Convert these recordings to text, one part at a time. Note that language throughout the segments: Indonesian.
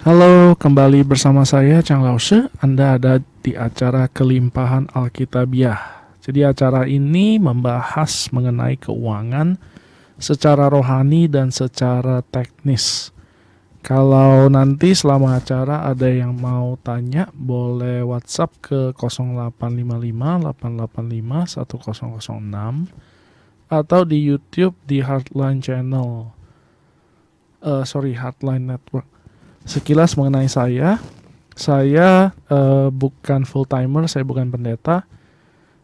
Halo, kembali bersama saya Chang Lause. Anda ada di acara Kelimpahan Alkitabiah. Jadi acara ini membahas mengenai keuangan secara rohani dan secara teknis. Kalau nanti selama acara ada yang mau tanya, boleh WhatsApp ke 0855 885 1006 atau di YouTube di Heartline Channel. Heartline Network. Sekilas mengenai saya bukan full timer, saya bukan pendeta.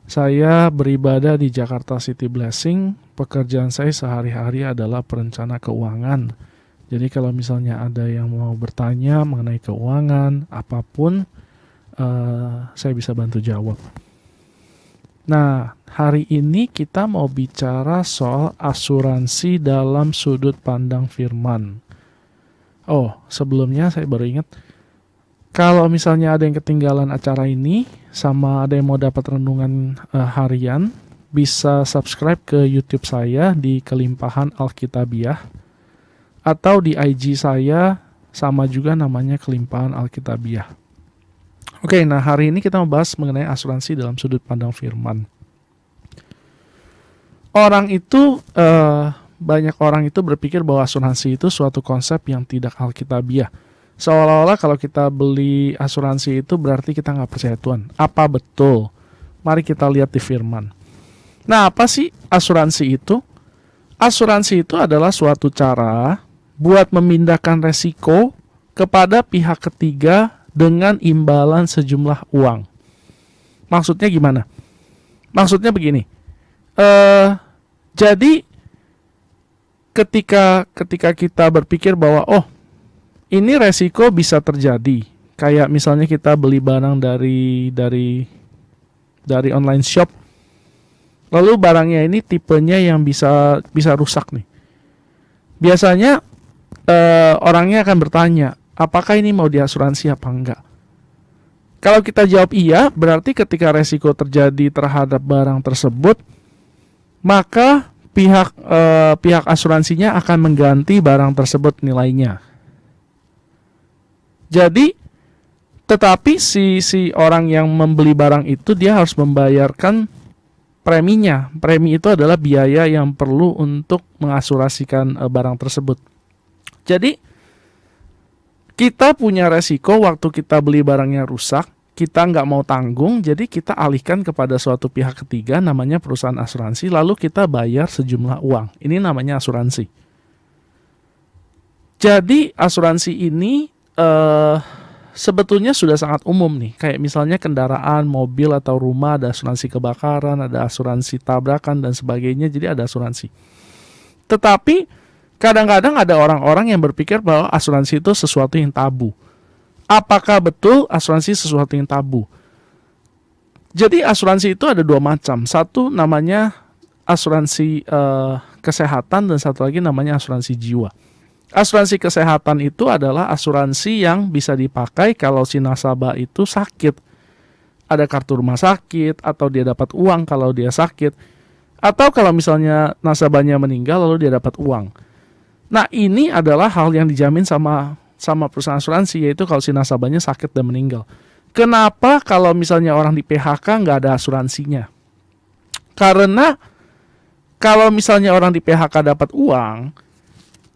Saya beribadah di Jakarta City Blessing. Pekerjaan saya sehari-hari adalah perencana keuangan. Jadi kalau misalnya ada yang mau bertanya mengenai keuangan, apapun, saya bisa bantu jawab. Nah, hari ini kita mau bicara soal asuransi dalam sudut pandang firman. Oh, sebelumnya saya baru ingat, kalau misalnya ada yang ketinggalan acara ini, sama ada yang mau dapat renungan harian, bisa subscribe ke YouTube saya di Kelimpahan Alkitabiah, atau di IG saya, sama juga namanya Kelimpahan Alkitabiah. Oke, nah hari ini kita membahas mengenai asuransi dalam sudut pandang firman. Banyak orang itu berpikir bahwa asuransi itu suatu konsep yang tidak alkitabiah. Seolah-olah kalau kita beli asuransi itu berarti kita nggak percaya Tuhan. Apa betul? Mari kita lihat di firman. Nah, apa sih asuransi itu? Asuransi itu adalah suatu cara buat memindahkan resiko kepada pihak ketiga dengan imbalan sejumlah uang. Maksudnya gimana? Maksudnya begini. Jadi ketika kita berpikir bahwa ini resiko bisa terjadi, kayak misalnya kita beli barang dari online shop, lalu barangnya ini tipenya yang bisa rusak nih. Biasanya orangnya akan bertanya, apakah ini mau diasuransi apa enggak? Kalau kita jawab iya, berarti ketika resiko terjadi terhadap barang tersebut, maka pihak asuransinya akan mengganti barang tersebut nilainya. Jadi, tetapi si orang yang membeli barang itu dia harus membayarkan preminya. Premi itu adalah biaya yang perlu untuk mengasurasikan barang tersebut. Jadi, kita punya resiko waktu kita beli barangnya rusak, kita nggak mau tanggung, jadi kita alihkan kepada suatu pihak ketiga, namanya perusahaan asuransi, lalu kita bayar sejumlah uang. Ini namanya asuransi. Jadi asuransi ini sebetulnya sudah sangat umum nih. Kayak misalnya kendaraan, mobil atau rumah, ada asuransi kebakaran, ada asuransi tabrakan dan sebagainya, jadi ada asuransi. Tetapi kadang-kadang ada orang-orang yang berpikir bahwa asuransi itu sesuatu yang tabu. Apakah betul asuransi sesuatu yang tabu? Jadi asuransi itu ada dua macam. Satu namanya asuransi kesehatan dan satu lagi namanya asuransi jiwa. Asuransi kesehatan itu adalah asuransi yang bisa dipakai kalau si nasabah itu sakit. Ada kartu rumah sakit atau dia dapat uang kalau dia sakit. Atau kalau misalnya nasabahnya meninggal lalu dia dapat uang. Nah, ini adalah hal yang dijamin sama perusahaan asuransi, yaitu kalau si nasabahnya sakit dan meninggal. Kenapa kalau misalnya orang di PHK nggak ada asuransinya? Karena kalau misalnya orang di PHK dapat uang,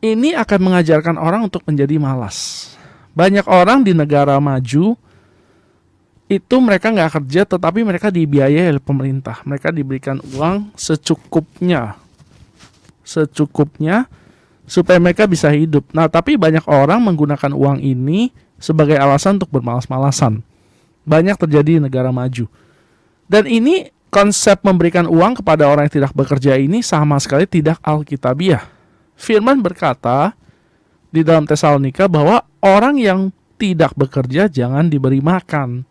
ini akan mengajarkan orang untuk menjadi malas. Banyak orang di negara maju itu mereka nggak kerja, tetapi mereka dibiayai oleh pemerintah. Mereka diberikan uang secukupnya supaya mereka bisa hidup. Nah, tapi banyak orang menggunakan uang ini sebagai alasan untuk bermalas-malasan. Banyak terjadi di negara maju. Dan ini konsep memberikan uang kepada orang yang tidak bekerja ini sama sekali tidak alkitabiah. Firman berkata di dalam Tesalonika bahwa orang yang tidak bekerja jangan diberi makan.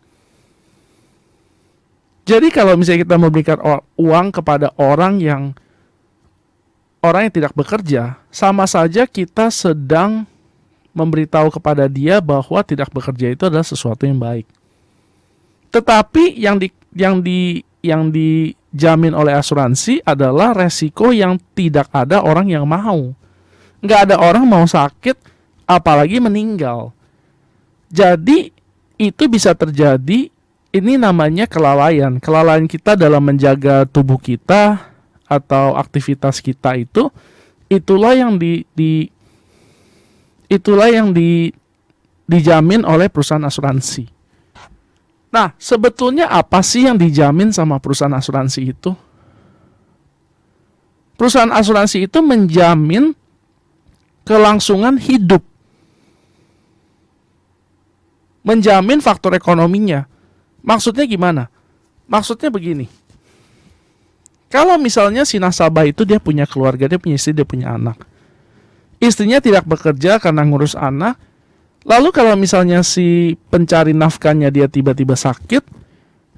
Jadi kalau misalnya kita memberikan uang kepada orang yang tidak bekerja, sama saja kita sedang memberitahu kepada dia bahwa tidak bekerja itu adalah sesuatu yang baik. Tetapi yang dijamin oleh asuransi adalah resiko yang tidak ada orang yang mau. Nggak ada orang mau sakit, apalagi meninggal. Jadi itu bisa terjadi, ini namanya kelalaian. Kelalaian kita dalam menjaga tubuh kita atau aktivitas kita itulah yang dijamin oleh perusahaan asuransi. Nah, sebetulnya apa sih yang dijamin sama perusahaan asuransi itu? Perusahaan asuransi itu menjamin kelangsungan hidup, menjamin faktor ekonominya. Maksudnya gimana? Maksudnya begini. Kalau misalnya si nasabah itu dia punya keluarga, dia punya istri, dia punya anak. Istrinya tidak bekerja karena ngurus anak. Lalu kalau misalnya si pencari nafkahnya dia tiba-tiba sakit,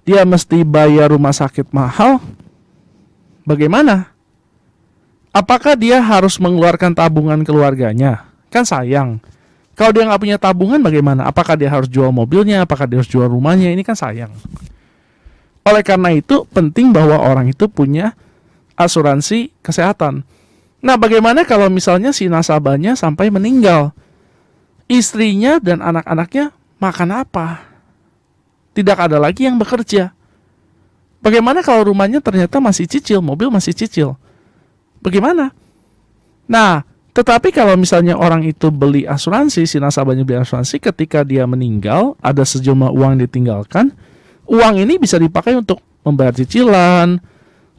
dia mesti bayar rumah sakit mahal. Bagaimana? Apakah dia harus mengeluarkan tabungan keluarganya? Kan sayang. Kalau dia nggak punya tabungan bagaimana? Apakah dia harus jual mobilnya? Apakah dia harus jual rumahnya? Ini kan sayang. Oleh karena itu penting bahwa orang itu punya asuransi kesehatan. Nah, bagaimana kalau misalnya si nasabahnya sampai meninggal? Istrinya dan anak-anaknya makan apa? Tidak ada lagi yang bekerja. Bagaimana kalau rumahnya ternyata masih cicil, mobil masih cicil? Bagaimana? Nah, tetapi kalau misalnya orang itu beli asuransi, si nasabahnya beli asuransi, ketika dia meninggal, ada sejumlah uang yang ditinggalkan, uang ini bisa dipakai untuk membayar cicilan,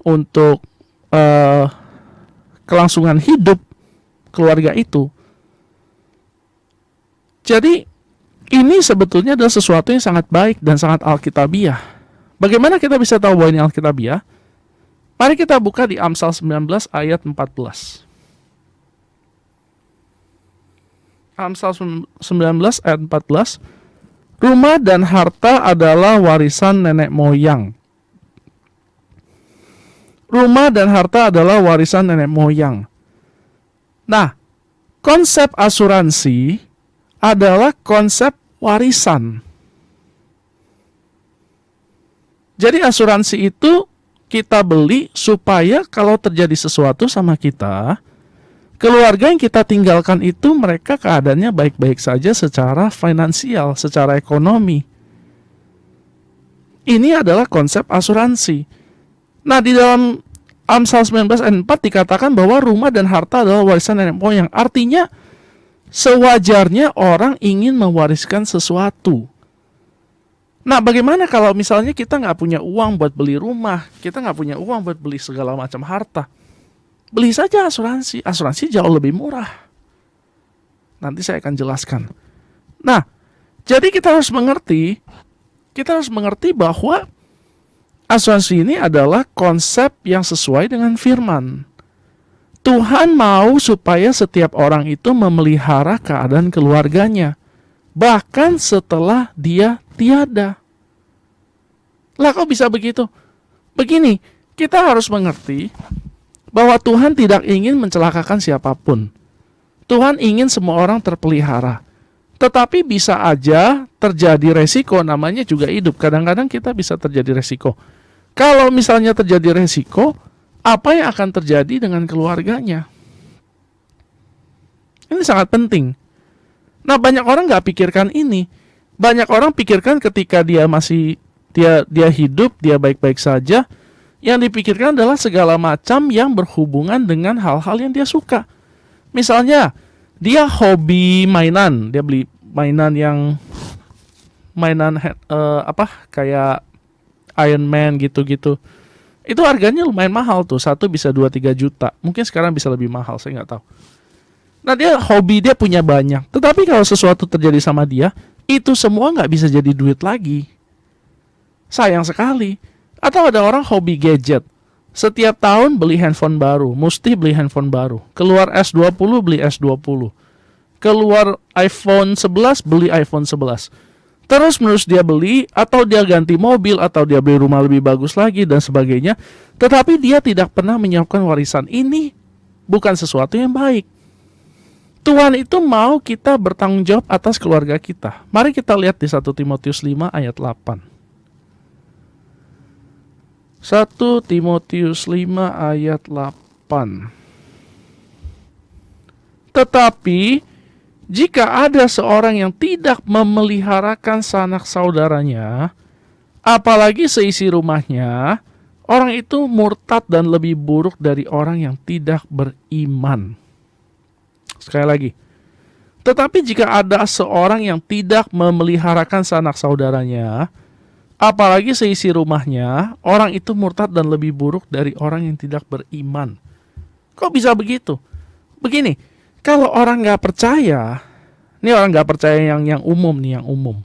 untuk kelangsungan hidup keluarga itu. Jadi ini sebetulnya adalah sesuatu yang sangat baik dan sangat alkitabiah. Bagaimana kita bisa tahu bahwa ini alkitabiah? Mari kita buka di Amsal 19 ayat 14. Amsal 19 ayat 14. Rumah dan harta adalah warisan nenek moyang. Rumah dan harta adalah warisan nenek moyang. Nah, konsep asuransi adalah konsep warisan. Jadi asuransi itu kita beli supaya kalau terjadi sesuatu sama kita, keluarga yang kita tinggalkan itu mereka keadaannya baik-baik saja secara finansial, secara ekonomi. Ini adalah konsep asuransi. Nah, di dalam Amsal 19 ayat 4 dikatakan bahwa rumah dan harta adalah warisan nenek moyang. Artinya sewajarnya orang ingin mewariskan sesuatu. Nah, bagaimana kalau misalnya kita nggak punya uang buat beli rumah, kita nggak punya uang buat beli segala macam harta? Beli saja asuransi. Asuransi jauh lebih murah. Nanti saya akan jelaskan. Nah, jadi kita harus mengerti bahwa asuransi ini adalah konsep yang sesuai dengan firman. Tuhan mau supaya setiap orang itu memelihara keadaan keluarganya, bahkan setelah dia tiada. Lah, kok bisa begitu? Begini, kita harus mengerti bahwa Tuhan tidak ingin mencelakakan siapapun. Tuhan ingin semua orang terpelihara. Tetapi bisa aja terjadi resiko, namanya juga hidup. Kadang-kadang kita bisa terjadi resiko. Kalau misalnya terjadi resiko, apa yang akan terjadi dengan keluarganya? Ini sangat penting. Nah, banyak orang nggak pikirkan ini. Banyak orang pikirkan ketika dia masih dia hidup, dia baik-baik saja. Yang dipikirkan adalah segala macam yang berhubungan dengan hal-hal yang dia suka. Misalnya, dia hobi mainan, dia beli mainan kayak Iron Man gitu-gitu. Itu harganya lumayan mahal tuh, satu bisa 2-3 juta. Mungkin sekarang bisa lebih mahal, saya nggak tahu. Nah, dia hobi, dia punya banyak. Tetapi kalau sesuatu terjadi sama dia, itu semua nggak bisa jadi duit lagi. Sayang sekali. Atau ada orang hobi gadget. Setiap tahun beli handphone baru, mesti beli handphone baru. Keluar S20, beli S20. Keluar iPhone 11, beli iPhone 11. Terus menerus dia beli, atau dia ganti mobil, atau dia beli rumah lebih bagus lagi, dan sebagainya. Tetapi dia tidak pernah menyiapkan warisan. Ini bukan sesuatu yang baik. Tuhan itu mau kita bertanggung jawab atas keluarga kita. Mari kita lihat di 1 Timotius 5 ayat 8. 1 Timotius 5 ayat 8. Tetapi Jika ada seorang yang tidak memeliharakan sanak saudaranya, apalagi seisi rumahnya, orang itu murtad dan lebih buruk dari orang yang tidak beriman. Sekali lagi. Tetapi jika ada seorang yang tidak memeliharakan sanak saudaranya, apalagi seisi rumahnya, orang itu murtad dan lebih buruk dari orang yang tidak beriman. Kok bisa begitu? Begini, kalau orang nggak percaya, ini orang nggak percaya yang umum nih, yang umum.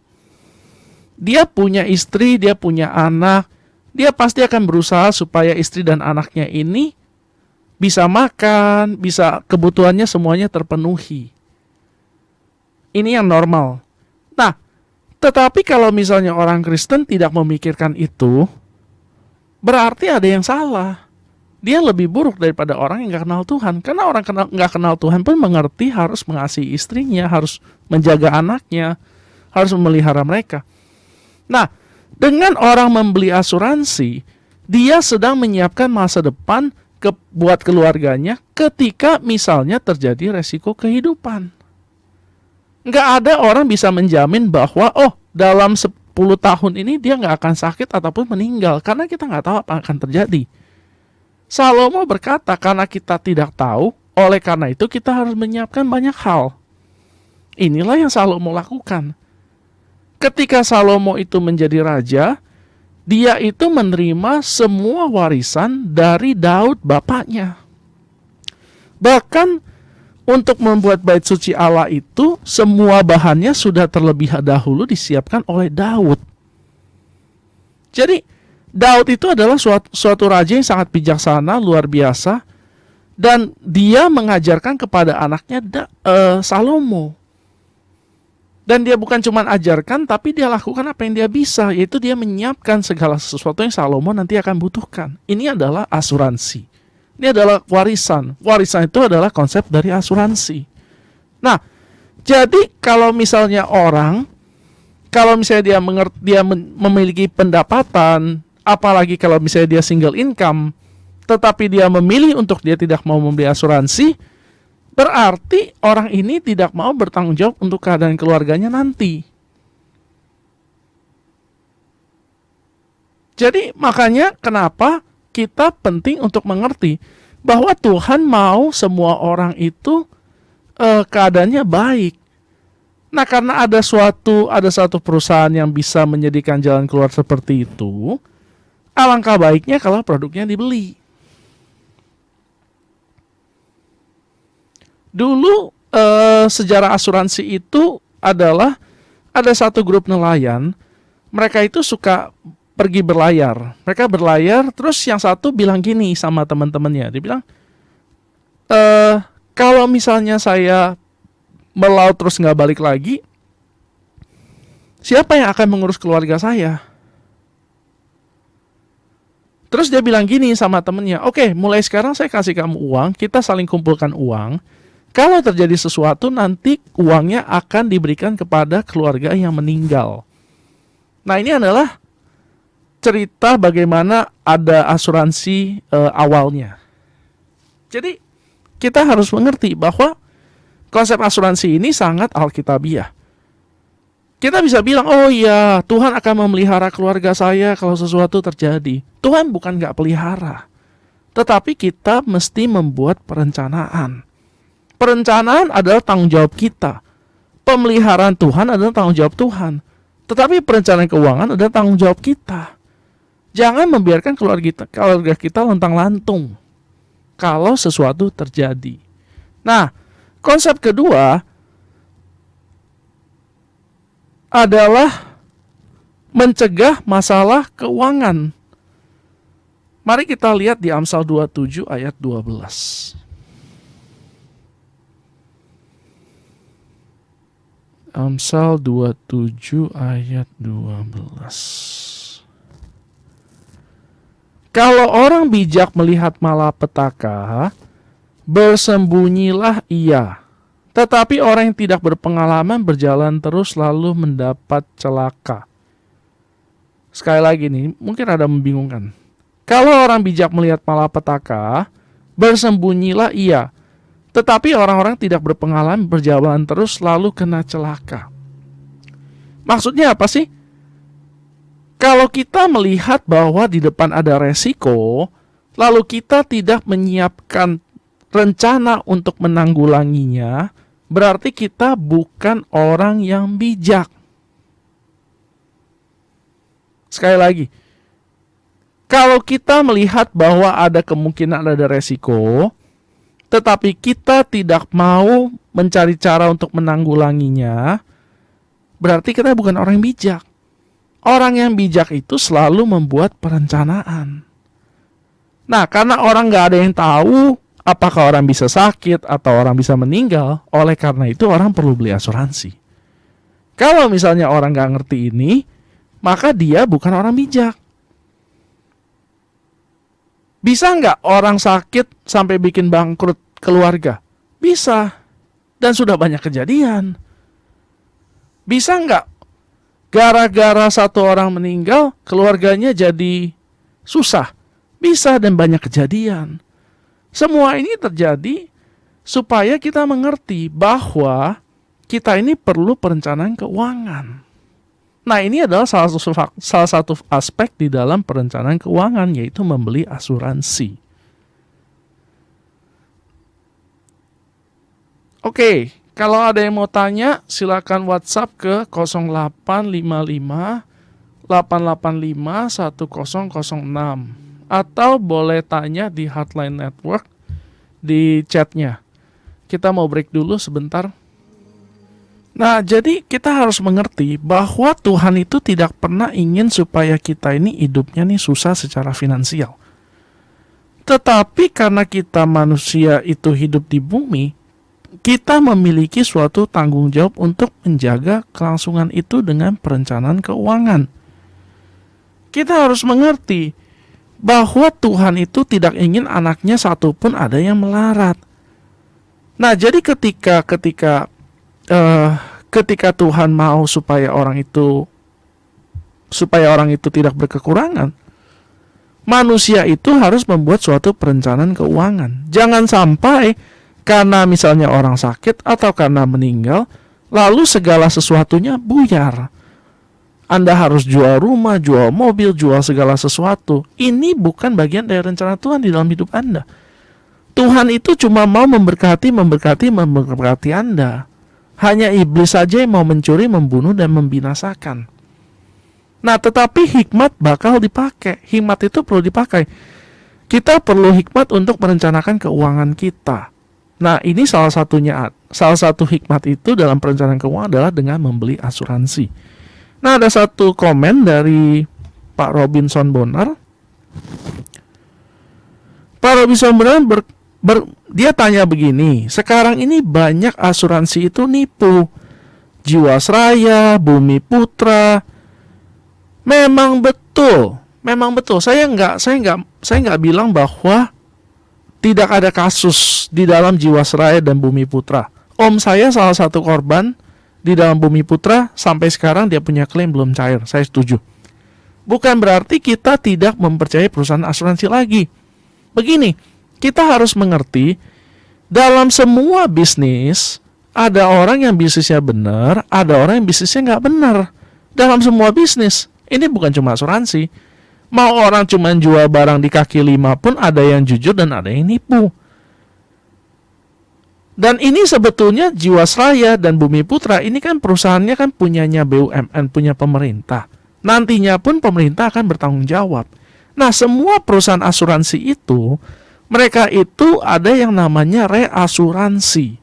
Dia punya istri, dia punya anak, dia pasti akan berusaha supaya istri dan anaknya ini bisa makan, bisa kebutuhannya semuanya terpenuhi. Ini yang normal. Nah, tetapi kalau misalnya orang Kristen tidak memikirkan itu, berarti ada yang salah. Dia lebih buruk daripada orang yang gak kenal Tuhan. Karena orang gak kenal Tuhan pun mengerti harus mengasihi istrinya, harus menjaga anaknya, harus memelihara mereka. Nah, dengan orang membeli asuransi, dia sedang menyiapkan masa depan buat keluarganya ketika misalnya terjadi resiko kehidupan. Nggak ada orang bisa menjamin bahwa dalam 10 tahun ini dia nggak akan sakit ataupun meninggal, karena kita nggak tahu apa akan terjadi. Salomo berkata, karena kita tidak tahu, oleh karena itu kita harus menyiapkan banyak hal. Inilah yang Salomo lakukan. Ketika Salomo itu menjadi raja, dia itu menerima semua warisan dari Daud bapaknya. Bahkan untuk membuat bait suci Allah itu, semua bahannya sudah terlebih dahulu disiapkan oleh Daud. Jadi, Daud itu adalah suatu raja yang sangat bijaksana, luar biasa. Dan dia mengajarkan kepada anaknya Salomo. Dan dia bukan cuma ajarkan, tapi dia lakukan apa yang dia bisa, yaitu dia menyiapkan segala sesuatu yang Salomo nanti akan butuhkan. Ini adalah asuransi. Ini adalah warisan. Warisan itu adalah konsep dari asuransi. Nah, jadi kalau misalnya dia memiliki pendapatan, apalagi kalau misalnya dia single income, tetapi dia memilih untuk dia tidak mau membeli asuransi, berarti orang ini tidak mau bertanggung jawab untuk keadaan keluarganya nanti. Jadi makanya kenapa kita penting untuk mengerti bahwa Tuhan mau semua orang itu keadaannya baik. Nah, karena ada satu perusahaan yang bisa menyediakan jalan keluar seperti itu, alangkah baiknya kalau produknya dibeli. Dulu sejarah asuransi itu adalah ada satu grup nelayan, mereka itu suka pergi berlayar. Mereka berlayar, terus yang satu bilang gini sama teman-temannya. Dia bilang, kalau misalnya saya melaut terus nggak balik lagi, siapa yang akan mengurus keluarga saya? Terus dia bilang gini sama temennya, oke, mulai sekarang saya kasih kamu uang, kita saling kumpulkan uang. Kalau terjadi sesuatu, nanti uangnya akan diberikan kepada keluarga yang meninggal. Nah, ini adalah cerita bagaimana ada asuransi awalnya. Jadi kita harus mengerti bahwa konsep asuransi ini sangat alkitabiah. Kita bisa bilang, oh iya, Tuhan akan memelihara keluarga saya kalau sesuatu terjadi. Tuhan bukan gak pelihara, tetapi kita mesti membuat perencanaan. Perencanaan adalah tanggung jawab kita. Pemeliharaan Tuhan adalah tanggung jawab Tuhan. Tetapi perencanaan keuangan adalah tanggung jawab kita. Jangan membiarkan keluarga kita lontang-lantung kalau sesuatu terjadi. Nah, konsep kedua adalah mencegah masalah keuangan. Mari kita lihat di Amsal 27 ayat 12. Amsal 27 ayat 12. Kalau orang bijak melihat malapetaka, bersembunyilah ia. Tetapi orang yang tidak berpengalaman berjalan terus lalu mendapat celaka. Sekali lagi nih, mungkin ada membingungkan. Kalau orang bijak melihat malapetaka, bersembunyilah ia. Tetapi orang-orang tidak berpengalaman berjalan terus lalu kena celaka. Maksudnya apa sih? Kalau kita melihat bahwa di depan ada resiko, lalu kita tidak menyiapkan rencana untuk menanggulanginya, berarti kita bukan orang yang bijak. Sekali lagi, kalau kita melihat bahwa ada kemungkinan ada resiko, tetapi kita tidak mau mencari cara untuk menanggulanginya, berarti kita bukan orang yang bijak. Orang yang bijak itu selalu membuat perencanaan. Nah, karena orang nggak ada yang tahu apakah orang bisa sakit atau orang bisa meninggal, oleh karena itu orang perlu beli asuransi. Kalau misalnya orang nggak ngerti ini, maka dia bukan orang bijak. Bisa nggak orang sakit sampai bikin bangkrut keluarga? Bisa. Dan sudah banyak kejadian. Bisa nggak gara-gara satu orang meninggal, keluarganya jadi susah? Bisa, dan banyak kejadian. Semua ini terjadi supaya kita mengerti bahwa kita ini perlu perencanaan keuangan. Nah, ini adalah salah satu aspek di dalam perencanaan keuangan, yaitu membeli asuransi. Oke, kalau ada yang mau tanya, silakan WhatsApp ke 0855 885 1006 atau boleh tanya di Hotline Network di chatnya. Kita mau break dulu sebentar. Nah, jadi kita harus mengerti bahwa Tuhan itu tidak pernah ingin supaya kita ini hidupnya nih susah secara finansial. Tetapi karena kita manusia itu hidup di bumi, kita memiliki suatu tanggung jawab untuk menjaga kelangsungan itu dengan perencanaan keuangan. Kita harus mengerti bahwa Tuhan itu tidak ingin anaknya satupun ada yang melarat. Nah, jadi ketika Tuhan mau supaya orang itu tidak berkekurangan, manusia itu harus membuat suatu perencanaan keuangan. Jangan sampai karena misalnya orang sakit atau karena meninggal, lalu segala sesuatunya buyar. Anda harus jual rumah, jual mobil, jual segala sesuatu. Ini bukan bagian dari rencana Tuhan di dalam hidup Anda. Tuhan itu cuma mau memberkati Anda. Hanya iblis saja yang mau mencuri, membunuh, dan membinasakan. Nah, tetapi hikmat bakal dipakai. Hikmat itu perlu dipakai. Kita perlu hikmat untuk merencanakan keuangan kita. Nah, ini salah satu hikmat itu dalam perencanaan keuangan adalah dengan membeli asuransi. Nah, ada satu komen dari Pak Robinson Bonar. Pak Robinson Bonar dia tanya begini, sekarang ini banyak asuransi itu nipu. Jiwasraya, Bumi Putra. Memang betul. Saya nggak bilang bahwa tidak ada kasus di dalam Jiwasraya dan Bumi Putra. Om saya salah satu korban di dalam Bumi Putra, sampai sekarang dia punya klaim belum cair. Saya setuju. Bukan berarti kita tidak mempercayai perusahaan asuransi lagi. Begini, kita harus mengerti, dalam semua bisnis, ada orang yang bisnisnya benar, ada orang yang bisnisnya nggak benar. Dalam semua bisnis, ini bukan cuma asuransi. Mau orang cuma jual barang di kaki lima pun ada yang jujur dan ada yang nipu. Dan ini sebetulnya Jiwasraya dan Bumi Putra ini kan perusahaannya kan punyanya BUMN, punya pemerintah. Nantinya pun pemerintah akan bertanggung jawab. Nah, semua perusahaan asuransi itu, mereka itu ada yang namanya reasuransi.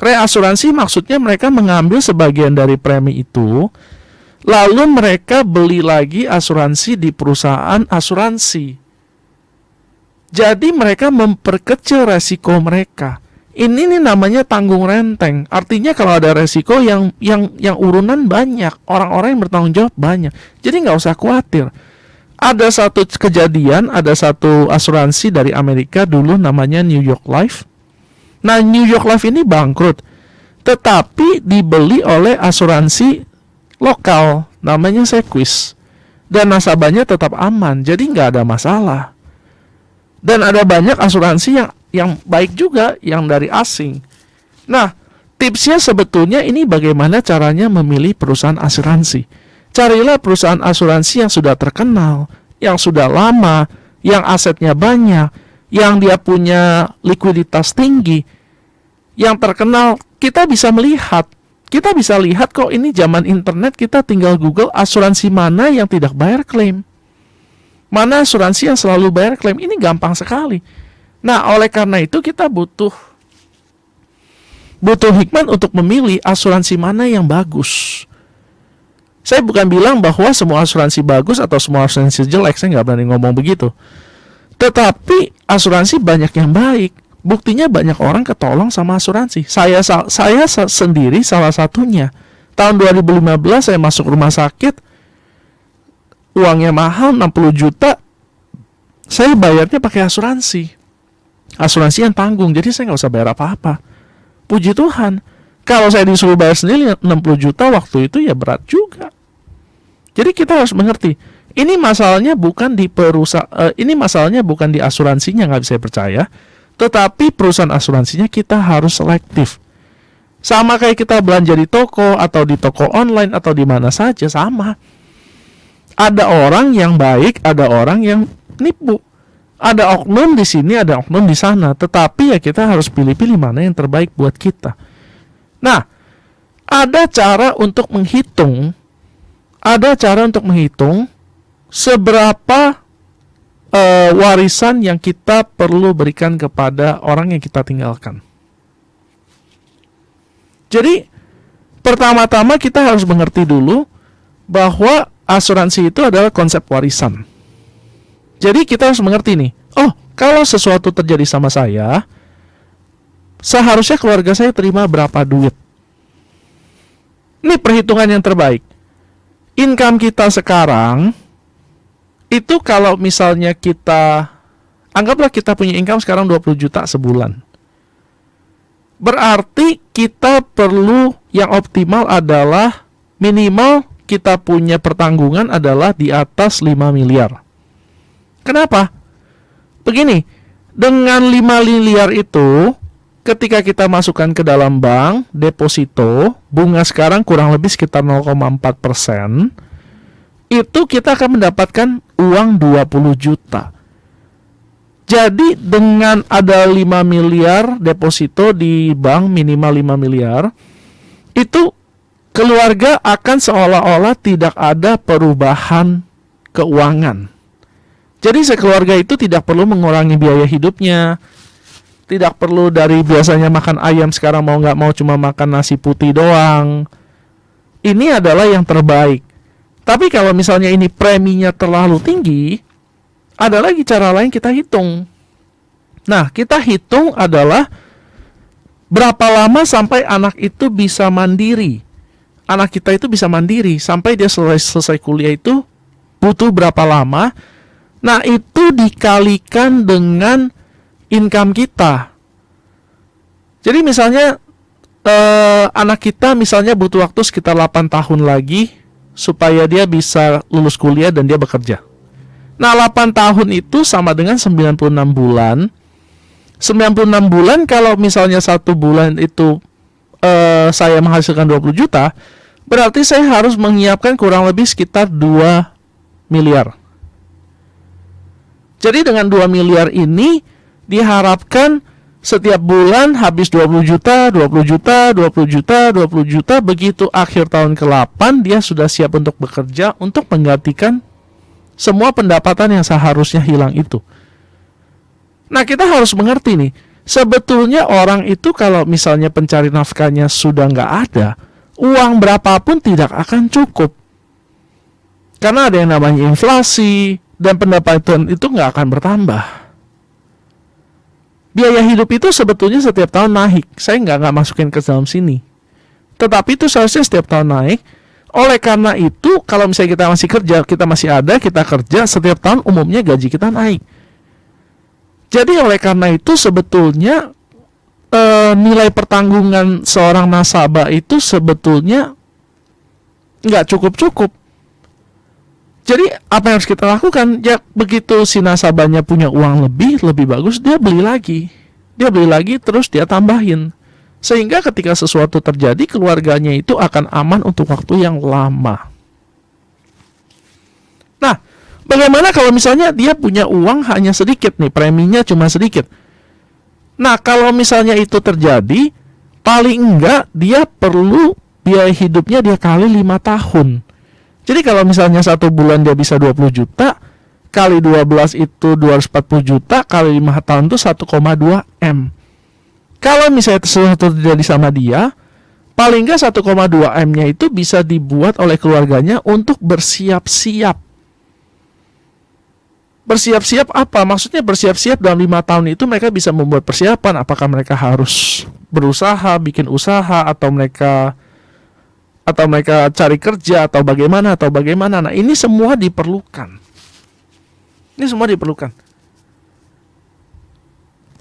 Reasuransi maksudnya mereka mengambil sebagian dari premi itu, lalu mereka beli lagi asuransi di perusahaan asuransi. Jadi mereka memperkecil resiko mereka. Ini nih namanya tanggung renteng. Artinya kalau ada resiko yang urunan banyak, orang-orang yang bertanggung jawab banyak. Jadi nggak usah khawatir. Ada satu kejadian, ada satu asuransi dari Amerika dulu namanya New York Life. Nah, New York Life ini bangkrut, tetapi dibeli oleh asuransi lokal namanya Sequis, dan nasabahnya tetap aman, jadi nggak ada masalah. Dan ada banyak asuransi yang yang baik juga, yang dari asing. Nah, tipsnya sebetulnya ini bagaimana caranya memilih perusahaan asuransi. Carilah perusahaan asuransi yang sudah terkenal, yang sudah lama, yang asetnya banyak, yang dia punya likuiditas tinggi, yang terkenal. Kita bisa melihat, kita bisa lihat kok ini zaman internet, kita tinggal Google asuransi mana yang tidak bayar klaim, mana asuransi yang selalu bayar klaim. Ini gampang sekali. Nah, oleh karena itu kita butuh hikmat untuk memilih asuransi mana yang bagus. Saya bukan bilang bahwa semua asuransi bagus atau semua asuransi jelek, saya nggak berani ngomong begitu. Tetapi asuransi banyak yang baik. Buktinya banyak orang ketolong sama asuransi. Saya sendiri salah satunya. Tahun 2015 saya masuk rumah sakit, uangnya mahal 60 juta. Saya bayarnya pakai asuransi. Asuransi yang tanggung, jadi saya nggak usah bayar apa-apa. Puji Tuhan. Kalau saya disuruh bayar sendiri 60 juta waktu itu ya berat juga. Jadi kita harus mengerti, ini masalahnya bukan di ini masalahnya bukan di asuransinya, nggak bisa percaya, tetapi perusahaan asuransinya kita harus selektif. Sama kayak kita belanja di toko atau di toko online atau di mana saja, sama. Ada orang yang baik, ada orang yang nipu. Ada oknum di sini, ada oknum di sana, tetapi ya kita harus pilih-pilih mana yang terbaik buat kita. Nah, ada cara untuk menghitung seberapa warisan yang kita perlu berikan kepada orang yang kita tinggalkan. Jadi, pertama-tama kita harus mengerti dulu bahwa asuransi itu adalah konsep warisan. Jadi kita harus mengerti nih, oh, kalau sesuatu terjadi sama saya, seharusnya keluarga saya terima berapa duit. Ini perhitungan yang terbaik. Income kita sekarang itu kalau misalnya anggaplah kita punya income sekarang 20 juta sebulan. Berarti kita perlu yang optimal adalah minimal kita punya pertanggungan adalah di atas 5 miliar. Kenapa? Begini, dengan 5 miliar itu ketika kita masukkan ke dalam bank, deposito, bunga sekarang kurang lebih sekitar 0,4%, itu kita akan mendapatkan uang 20 juta. Jadi dengan ada 5 miliar deposito di bank, minimal 5 miliar, itu keluarga akan seolah-olah tidak ada perubahan keuangan. Jadi sekeluarga itu tidak perlu mengurangi biaya hidupnya, tidak perlu dari biasanya makan ayam sekarang mau nggak mau cuma makan nasi putih doang. Ini adalah yang terbaik. Tapi kalau misalnya ini preminya terlalu tinggi, ada lagi cara lain kita hitung. Nah, kita hitung adalah berapa lama sampai anak itu bisa mandiri. Anak kita itu bisa mandiri sampai dia selesai kuliah itu butuh berapa lama. Nah, itu dikalikan dengan income kita. Jadi misalnya anak kita misalnya butuh waktu sekitar 8 tahun lagi supaya dia bisa lulus kuliah dan dia bekerja. Nah, 8 tahun itu sama dengan 96 bulan. 96 bulan kalau misalnya 1 bulan itu saya menghasilkan 20 juta, berarti saya harus menyiapkan kurang lebih sekitar 2 miliar. Jadi dengan 2 miliar ini diharapkan setiap bulan habis 20 juta, 20 juta, 20 juta, 20 juta. Begitu akhir tahun ke-8 dia sudah siap untuk bekerja untuk menggantikan semua pendapatan yang seharusnya hilang itu. Nah, kita harus mengerti nih, sebetulnya orang itu kalau misalnya pencari nafkahnya sudah nggak ada, uang berapapun tidak akan cukup. Karena ada yang namanya inflasi, dan pendapatan itu nggak akan bertambah. Biaya hidup itu sebetulnya setiap tahun naik. Saya nggak masukin ke dalam sini. Tetapi itu seharusnya setiap tahun naik. Oleh karena itu, kalau misalnya kita masih kerja, kita masih ada, kita kerja, setiap tahun umumnya gaji kita naik. Jadi oleh karena itu sebetulnya nilai pertanggungan seorang nasabah itu sebetulnya nggak cukup-cukup. Jadi apa yang harus kita lakukan? Ya begitu si nasabahnya punya uang lebih bagus, dia beli lagi. dia beli lagi, terus dia tambahin. Sehingga ketika sesuatu terjadi, keluarganya itu akan aman untuk waktu yang lama. Nah, bagaimana kalau misalnya dia punya uang hanya sedikit nih, preminya cuma sedikit. Nah, kalau misalnya itu terjadi, paling enggak dia perlu biaya hidupnya dia kali 5 tahun. Jadi kalau misalnya 1 bulan dia bisa 20 juta, kali 12 itu 240 juta, kali 5 tahun itu 1,2 M. Kalau misalnya sesuatu terjadi sama dia, paling enggak 1,2 M-nya itu bisa dibuat oleh keluarganya untuk bersiap-siap. Bersiap-siap apa? Maksudnya bersiap-siap dalam 5 tahun itu mereka bisa membuat persiapan. Apakah mereka harus berusaha, bikin usaha, atau mereka cari kerja, atau bagaimana. Nah, ini semua diperlukan.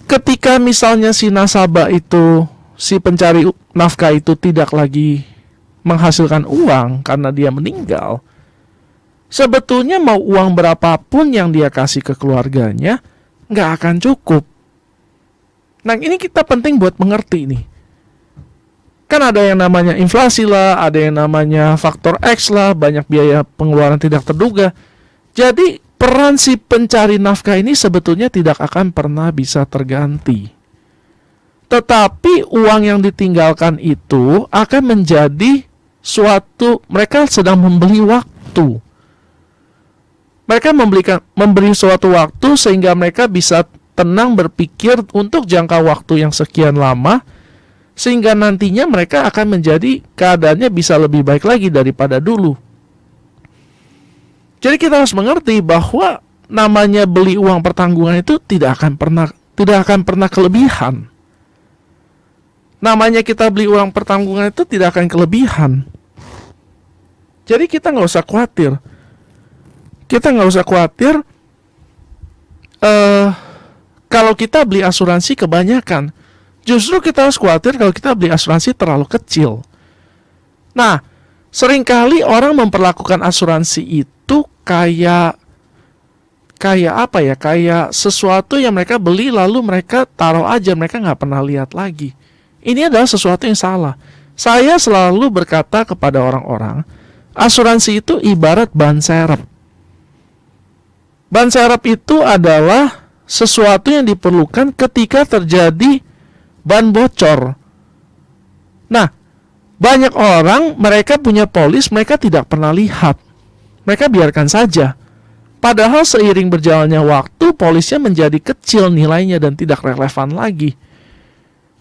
Ketika misalnya si nasabah itu, si pencari nafkah itu tidak lagi menghasilkan uang karena dia meninggal, sebetulnya mau uang berapapun yang dia kasih ke keluarganya nggak akan cukup. Nah, ini kita penting buat mengerti nih. Kan ada yang namanya inflasi lah, ada yang namanya faktor X lah, banyak biaya pengeluaran tidak terduga. Jadi peran si pencari nafkah ini sebetulnya tidak akan pernah bisa terganti. Tetapi uang yang ditinggalkan itu akan menjadi suatu, mereka sedang membeli waktu. Mereka memberi suatu waktu sehingga mereka bisa tenang berpikir untuk jangka waktu yang sekian lama, sehingga nantinya mereka akan menjadi keadaannya bisa lebih baik lagi daripada dulu. Jadi kita harus mengerti bahwa namanya beli uang pertanggungan itu tidak akan pernah kelebihan. Namanya kita beli uang pertanggungan itu tidak akan kelebihan. Jadi kita nggak usah khawatir. Kalau kita beli asuransi kebanyakan. Justru kita harus khawatir kalau kita beli asuransi terlalu kecil. Nah, seringkali orang memperlakukan asuransi itu kayak apa ya? Kayak sesuatu yang mereka beli lalu mereka taruh aja, mereka nggak pernah lihat lagi. Ini adalah sesuatu yang salah. Saya selalu berkata kepada orang-orang, asuransi itu ibarat ban serep. Ban serep itu adalah sesuatu yang diperlukan ketika terjadi ban bocor. Nah, banyak orang mereka punya polis, mereka tidak pernah lihat. Mereka biarkan saja. Padahal seiring berjalannya waktu, polisnya menjadi kecil nilainya dan tidak relevan lagi.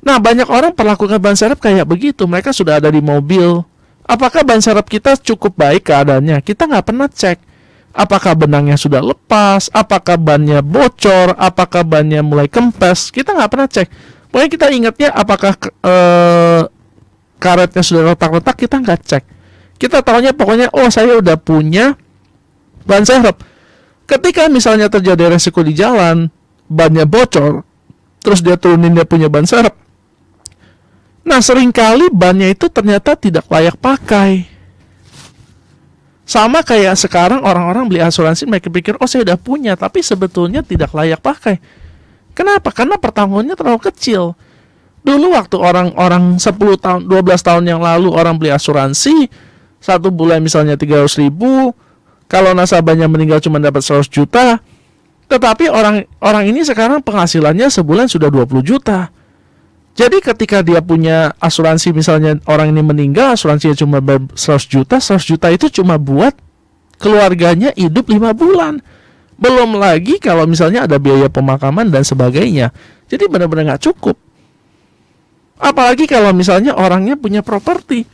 Nah, banyak orang perlakukan ban serep kayak begitu. Mereka sudah ada di mobil. Apakah ban serep kita cukup baik keadaannya? Kita nggak pernah cek. Apakah benangnya sudah lepas? Apakah bannya bocor? Apakah bannya mulai kempes? Kita nggak pernah cek. Pokoknya kita ingatnya apakah karetnya sudah retak-retak, kita nggak cek. Kita tahunya pokoknya, oh saya udah punya ban serep. Ketika misalnya terjadi resiko di jalan, bannya bocor, terus dia turunin dia punya ban serep. Nah, seringkali bannya itu ternyata tidak layak pakai. Sama kayak sekarang orang-orang beli asuransi, mereka pikir, oh saya udah punya, tapi sebetulnya tidak layak pakai. Kenapa? Karena pertanggungannya terlalu kecil. Dulu waktu orang-orang 10 tahun, 12 tahun yang lalu orang beli asuransi, 1 bulan misalnya 300.000, kalau nasabahnya meninggal cuma dapat 100 juta. Tetapi orang ini sekarang penghasilannya sebulan sudah 20 juta. Jadi ketika dia punya asuransi, misalnya orang ini meninggal, asuransinya cuma 100 juta, 100 juta itu cuma buat keluarganya hidup 5 bulan. Belum lagi kalau misalnya ada biaya pemakaman dan sebagainya. Jadi benar-benar nggak cukup. Apalagi kalau misalnya orangnya punya properti.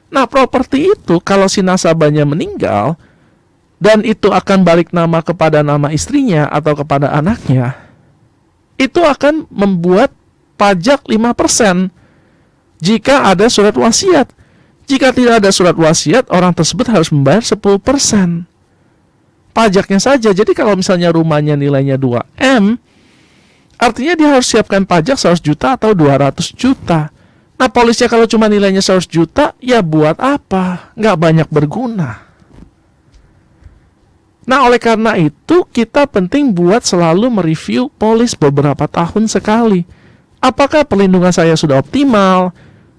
Nah, properti itu kalau si nasabahnya meninggal dan itu akan balik nama kepada nama istrinya atau kepada anaknya, itu akan membuat pajak 5% jika ada surat wasiat. Jika tidak ada surat wasiat, orang tersebut harus membayar 10% pajaknya saja. Jadi kalau misalnya rumahnya nilainya 2M, artinya dia harus siapkan pajak 100 juta atau 200 juta. Nah, polisnya kalau cuma nilainya 100 juta, ya buat apa? Nggak banyak berguna. Nah, oleh karena itu, kita penting buat selalu mereview polis beberapa tahun sekali. Apakah perlindungan saya sudah optimal?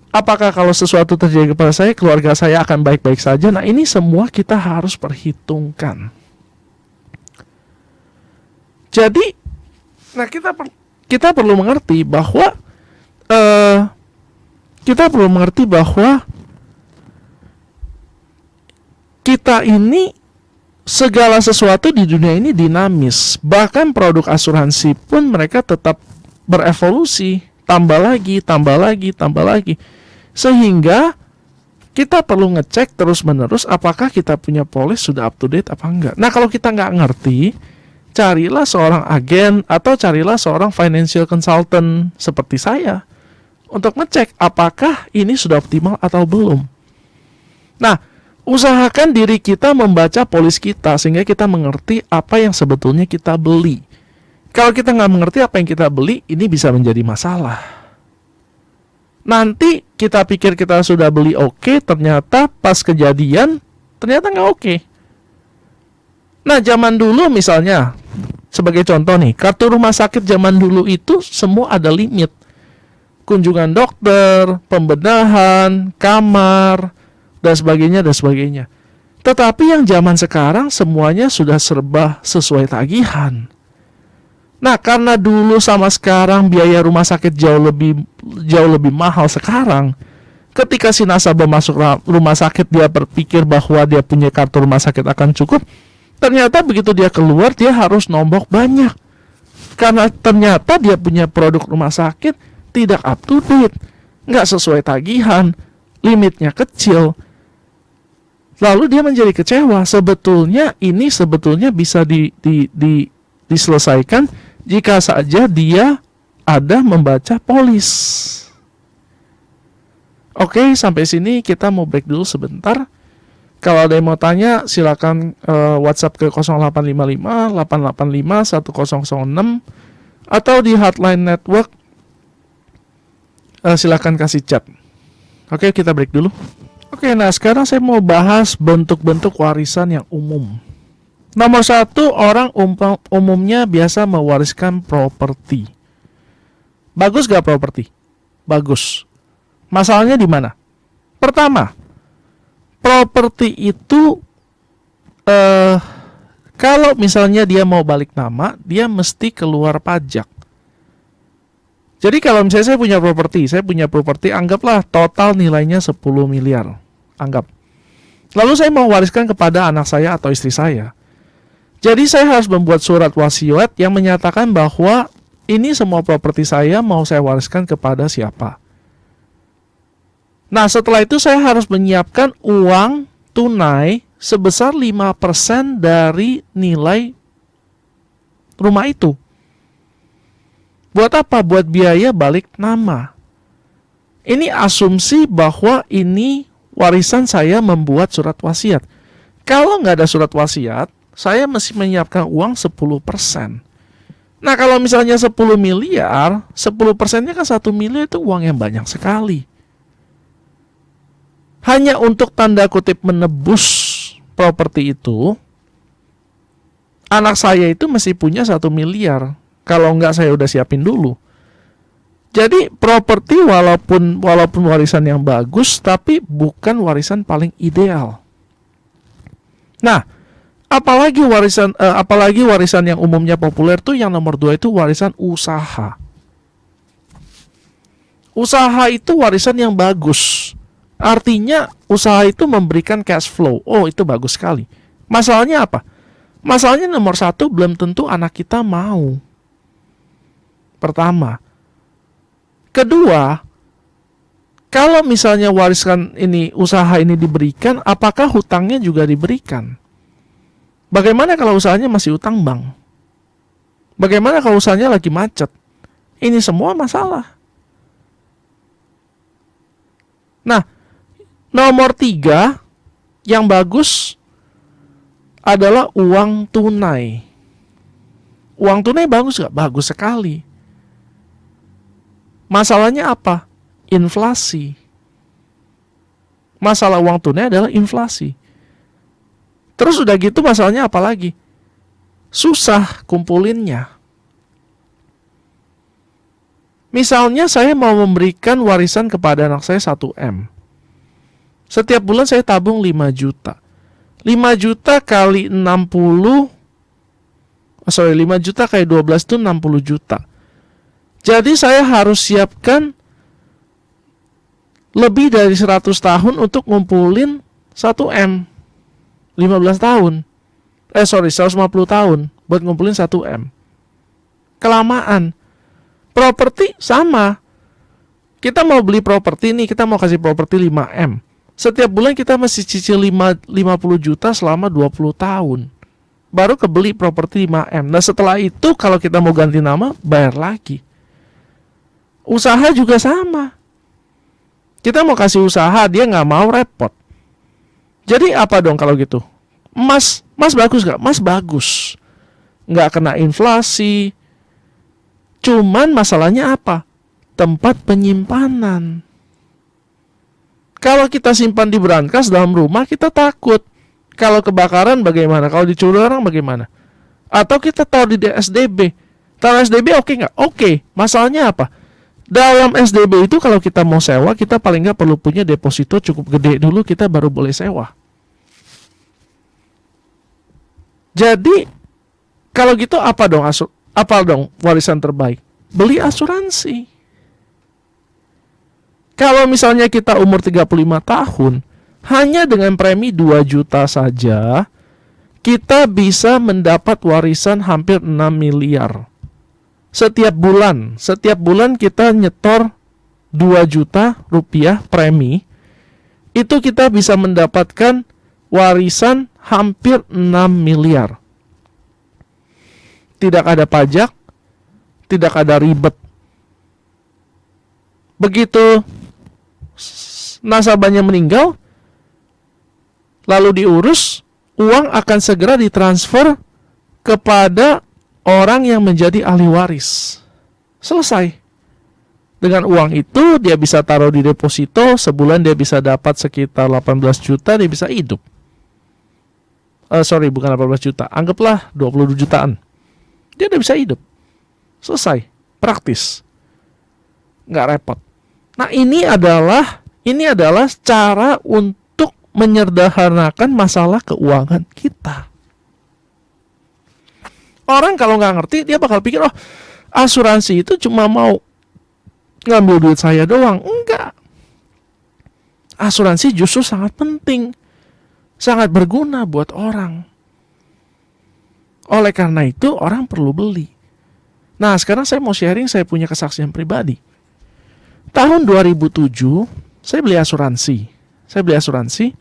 Apakah kalau sesuatu terjadi kepada saya, keluarga saya akan baik-baik saja? Nah, ini semua kita harus perhitungkan. Jadi, nah kita perlu mengerti bahwa kita ini segala sesuatu di dunia ini dinamis. Bahkan produk asuransi pun mereka tetap berevolusi, tambah lagi, tambah lagi, tambah lagi. Sehingga kita perlu ngecek terus-menerus apakah kita punya polis sudah up to date apa enggak. Nah, kalau kita nggak ngerti, carilah seorang agen atau carilah seorang financial consultant seperti saya untuk ngecek apakah ini sudah optimal atau belum. Nah, usahakan diri kita membaca polis kita sehingga kita mengerti apa yang sebetulnya kita beli. Kalau kita nggak mengerti apa yang kita beli, ini bisa menjadi masalah. Nanti kita pikir kita sudah beli oke, ternyata pas kejadian, ternyata nggak oke. Nah, zaman dulu misalnya, sebagai contoh nih, kartu rumah sakit zaman dulu itu semua ada limit. Kunjungan dokter, pembedahan, kamar, dan sebagainya, dan sebagainya. Tetapi yang zaman sekarang semuanya sudah serba sesuai tagihan. Nah, karena dulu sama sekarang biaya rumah sakit jauh lebih mahal sekarang. Ketika si nasabah masuk rumah sakit, dia berpikir bahwa dia punya kartu rumah sakit akan cukup. Ternyata begitu dia keluar, dia harus nombok banyak. Karena ternyata dia punya produk rumah sakit tidak up to date, nggak sesuai tagihan, limitnya kecil. Lalu dia menjadi kecewa. Sebetulnya ini bisa diselesaikan jika saja dia ada membaca polis. Oke, sampai sini kita mau break dulu sebentar. Kalau ada yang mau tanya, silakan WhatsApp ke 0855 885 1006 atau di Hotline Network. Silakan kasih chat. Oke, kita break dulu. Oke, nah sekarang saya mau bahas bentuk-bentuk warisan yang umum. Nomor 1, orang umumnya biasa mewariskan properti. Bagus gak properti? Bagus. Masalahnya di mana? Pertama, properti itu kalau misalnya dia mau balik nama, dia mesti keluar pajak. Jadi kalau misalnya saya punya properti, anggaplah total nilainya 10 miliar. Anggap. Lalu saya mau wariskan kepada anak saya atau istri saya. Jadi saya harus membuat surat wasiat yang menyatakan bahwa ini semua properti saya mau saya wariskan kepada siapa. Nah, setelah itu saya harus menyiapkan uang tunai sebesar 5% dari nilai rumah itu. Buat apa? Buat biaya balik nama. Ini asumsi bahwa ini warisan saya membuat surat wasiat. Kalau nggak ada surat wasiat, saya mesti menyiapkan uang 10%. Nah, kalau misalnya 10 miliar, 10%-nya kan 1 miliar, itu uang yang banyak sekali. Hanya untuk tanda kutip menebus properti itu, anak saya itu mesti punya 1 miliar. Kalau enggak, saya udah siapin dulu. Jadi properti walaupun warisan yang bagus, tapi bukan warisan paling ideal. Nah, apalagi warisan yang umumnya populer tuh yang nomor 2 itu warisan usaha. Usaha itu warisan yang bagus. Artinya usaha itu memberikan cash flow. Oh, itu bagus sekali. Masalahnya apa? Masalahnya nomor 1, belum tentu anak kita mau. Pertama. Kedua, kalau misalnya warisan ini, usaha ini diberikan, apakah hutangnya juga diberikan? Bagaimana kalau usahanya masih utang bank? Bagaimana kalau usahanya lagi macet? Ini semua masalah. Nah, nomor 3 yang bagus adalah uang tunai. Uang tunai bagus gak? Bagus sekali. Masalahnya apa? Inflasi. Masalah uang tunai adalah inflasi. Terus udah gitu masalahnya apa lagi? Susah kumpulinnya. Misalnya saya mau memberikan warisan kepada anak saya 1M. Setiap bulan saya tabung 5 juta. 5 juta kali 60, 5 juta kali 12 itu 60 juta. Jadi saya harus siapkan lebih dari 100 tahun untuk ngumpulin 1M. 15 tahun. 150 tahun buat ngumpulin 1M. Kelamaan. Properti sama. Kita mau beli properti nih, kita mau kasih properti 5M. Setiap bulan kita mesti cicil 50 juta selama 20 tahun. Baru kebeli properti 5M. Nah setelah itu kalau kita mau ganti nama, bayar lagi. Usaha juga sama. Kita mau kasih usaha, dia nggak mau repot. Jadi apa dong kalau gitu? Emas bagus nggak? Emas bagus. Nggak kena inflasi. Cuman masalahnya apa? Tempat penyimpanan. Kalau kita simpan di brankas dalam rumah, kita takut. Kalau kebakaran bagaimana? Kalau dicuri orang bagaimana? Atau kita taruh di SDB. Taruh SDB oke nggak? Oke. Masalahnya apa? Dalam SDB itu kalau kita mau sewa, kita paling nggak perlu punya deposito cukup gede dulu, kita baru boleh sewa. Jadi kalau gitu apa dong warisan terbaik? Beli asuransi. Kalau misalnya kita umur 35 tahun, hanya dengan premi 2 juta saja, kita bisa mendapat warisan hampir 6 miliar. Setiap bulan kita nyetor 2 juta rupiah premi, itu kita bisa mendapatkan warisan hampir 6 miliar. Tidak ada pajak, tidak ada ribet. Begitu nasabahnya meninggal, lalu diurus, uang akan segera ditransfer kepada orang yang menjadi ahli waris. Selesai. Dengan uang itu dia bisa taruh di deposito, sebulan dia bisa dapat sekitar 18 juta, dia bisa hidup. Bukan 18 juta, anggaplah 22 jutaan. Dia udah bisa hidup. Selesai. Praktis. Nggak repot. Nah ini adalah cara untuk menyederhanakan masalah keuangan kita. Orang kalau nggak ngerti, dia bakal pikir, oh asuransi itu cuma mau ngambil duit saya doang. Enggak. Asuransi justru sangat penting. Sangat berguna buat orang. Oleh karena itu, orang perlu beli. Nah, sekarang saya mau sharing, saya punya kesaksian pribadi. Tahun 2007, saya beli asuransi.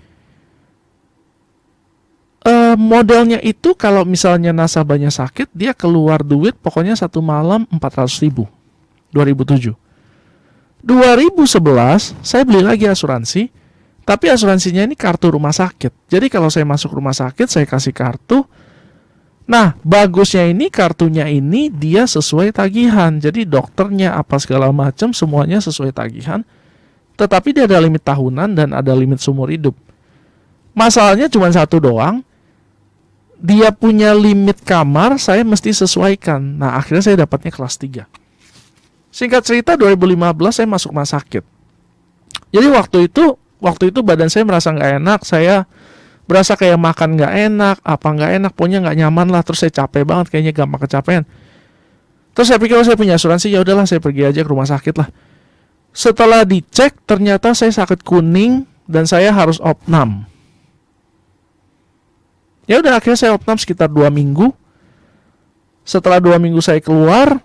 Modelnya itu kalau misalnya nasabahnya sakit, dia keluar duit pokoknya 1 malam 400 ribu. 2007. 2011 saya beli lagi asuransi, tapi asuransinya ini kartu rumah sakit. Jadi kalau saya masuk rumah sakit, saya kasih kartu. Nah, bagusnya ini kartunya ini dia sesuai tagihan. Jadi dokternya apa segala macam semuanya sesuai tagihan. Tetapi dia ada limit tahunan dan ada limit seumur hidup. Masalahnya cuma satu doang. Dia punya limit kamar, saya mesti sesuaikan. Nah, akhirnya saya dapatnya kelas 3. Singkat cerita 2015 saya masuk rumah sakit. Jadi waktu itu badan saya merasa nggak enak, saya berasa kayak makan nggak enak, pokoknya nggak nyaman lah. Terus saya capek banget, kayaknya gampang kecapean. Terus saya pikir saya punya asuransi, ya udahlah saya pergi aja ke rumah sakit lah. Setelah dicek ternyata saya sakit kuning dan saya harus opnam. Ya udah akhirnya saya opnam sekitar 2 minggu. Setelah 2 minggu saya keluar,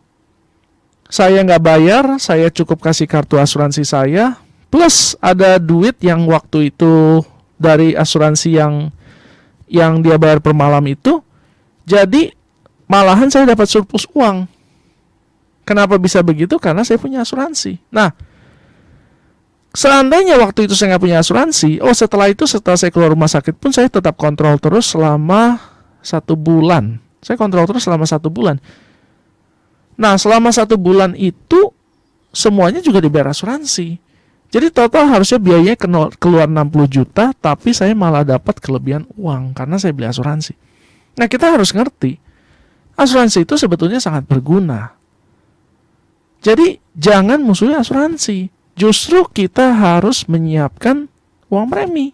saya nggak bayar, saya cukup kasih kartu asuransi saya, plus ada duit yang waktu itu dari asuransi yang dia bayar per malam itu. Jadi malahan saya dapat surplus uang. Kenapa bisa begitu? Karena saya punya asuransi. Nah, seandainya waktu itu saya nggak punya asuransi, setelah saya keluar rumah sakit pun saya tetap kontrol terus selama 1 bulan. Saya kontrol terus selama 1 bulan. Nah, selama 1 bulan itu semuanya juga dibayar asuransi. Jadi total harusnya biayanya keluar 60 juta, tapi saya malah dapat kelebihan uang karena saya beli asuransi. Nah, kita harus ngerti, asuransi itu sebetulnya sangat berguna. Jadi jangan musuhi asuransi. Justru kita harus menyiapkan uang premi.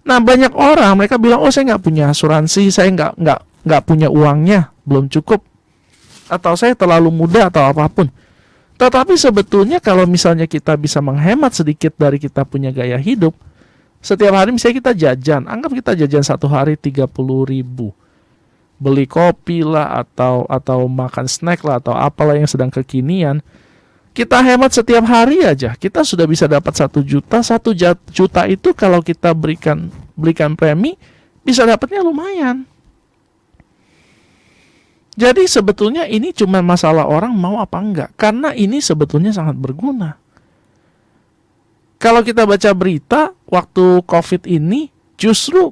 Nah, banyak orang mereka bilang, oh saya nggak punya asuransi, saya nggak punya uangnya, belum cukup, atau saya terlalu muda atau apapun. Tetapi sebetulnya kalau misalnya kita bisa menghemat sedikit dari kita punya gaya hidup, setiap hari misalnya kita jajan, anggap kita jajan satu hari 30.000, beli kopi lah atau makan snack lah atau apalah yang sedang kekinian, kita hemat setiap hari aja, kita sudah bisa dapat 1 juta. 1 juta itu kalau kita belikan premi, bisa dapatnya lumayan. Jadi sebetulnya ini cuma masalah orang mau apa enggak, karena ini sebetulnya sangat berguna. Kalau kita baca berita waktu COVID ini, justru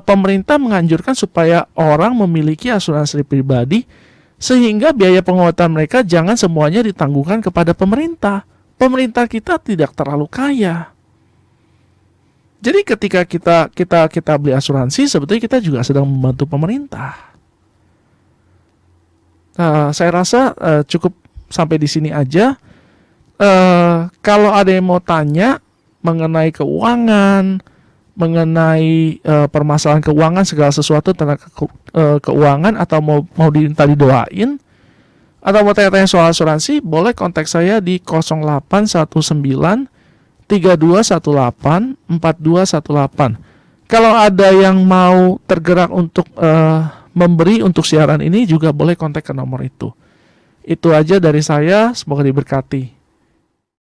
pemerintah menganjurkan supaya orang memiliki asuransi pribadi, sehingga biaya pengobatan mereka jangan semuanya ditanggungkan kepada pemerintah. Pemerintah kita tidak terlalu kaya. Jadi ketika kita beli asuransi, sebetulnya kita juga sedang membantu pemerintah. Saya rasa cukup sampai di sini aja. Kalau ada yang mau tanya mengenai keuangan, mengenai permasalahan keuangan, segala sesuatu tentang keuangan, atau mau minta didoain, atau mau tanya-tanya soal asuransi, boleh kontak saya di 0819 3218 4218. Kalau ada yang mau tergerak untuk memberi untuk siaran ini, juga boleh kontak ke nomor itu. Itu aja dari saya, semoga diberkati.